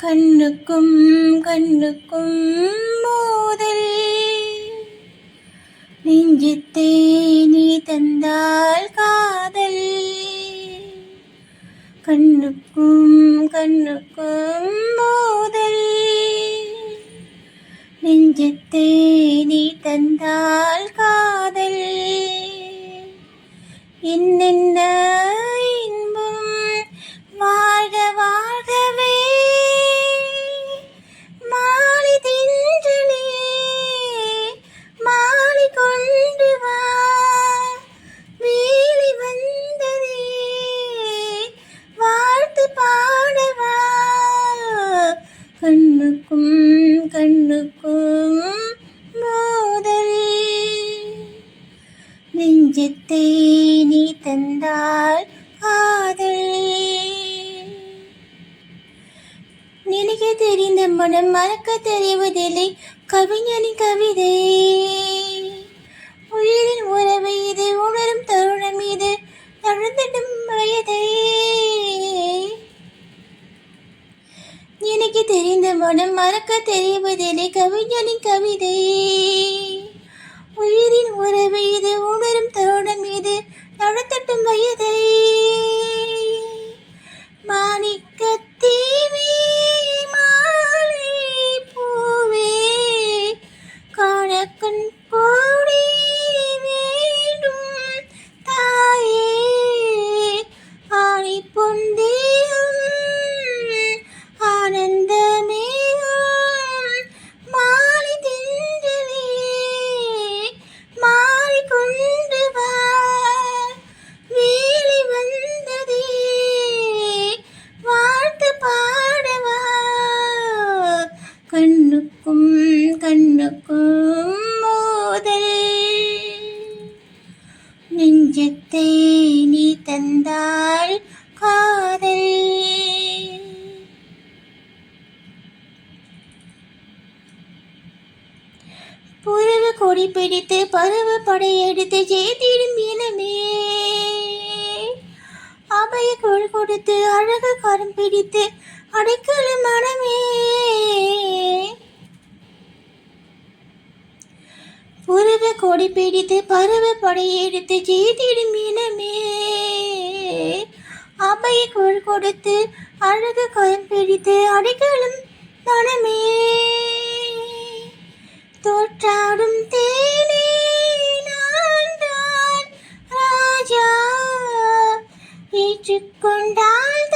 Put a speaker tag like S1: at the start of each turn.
S1: கண்ணுக்கும் கண்ணுக்கும் மோதல் நெஞ்சத்தை நீ தந்தால் காதல். கண்ணுக்கும் கண்ணுக்கும் மோதல் நெஞ்சத்தை நீ தந்தால் காதல். என்னென்ன இன்பம் வாழ்க வாழ்கவே மாலை தின்றலே மாலை கொண்டு வா வேலை வந்ததே வாழ்த்து பாடவா. கண்ணுக்கும் கண்ணுக்கும் மோதல் நெஞ்சத்தை நீ தந்தால் காதல். நினைக்க தெரிந்த மனம் மறக்க தெரிவதில்லை கவிஞனின் கவிதை. உயிரின் உறவு இது உணரும் தருணம் இது நடந்திடும் வயதை. எனக்கு தெரிந்த மனம் மறக்க தெரிவதில்லை கவிஞனின் கவிதை. உயிரின் உறவு இது உணரும் தருணம் இது நடத்தட்டும் வயதை. மாணிக்கத்தீவே மாலை பூவே காணக்கண் போடி வேண்டும் தாயே ஆணி பொந்தேகம் ஆனந்தமேகம் மாலை தின்றலே மாலை கொண்டு வா வேலை வந்ததே வாழ்த்து பாடவா. கண்ணுக்கும் கண்ணுக்கும் மோதல் நெஞ்சத்தை நீ தந்தால் காதல். புறவு கொடி பிடித்து பருவ படையெடுத்து ஜெயித்திடும் இனமே அபய கொள் கொடுத்து அழகு கரம் பிடித்து அடைக்கலும் மனமே. புறவ கொடி பிடித்து பருவ படையெடுத்து ஜெயித்திடும் இனமே அபய கொள் கொடுத்து அழகு கரம் பிடித்து அடைக்கலும் மனமே. தோற்றாடும் தேனே நான் தான் ராஜா ஏற்றுக்கொண்டால்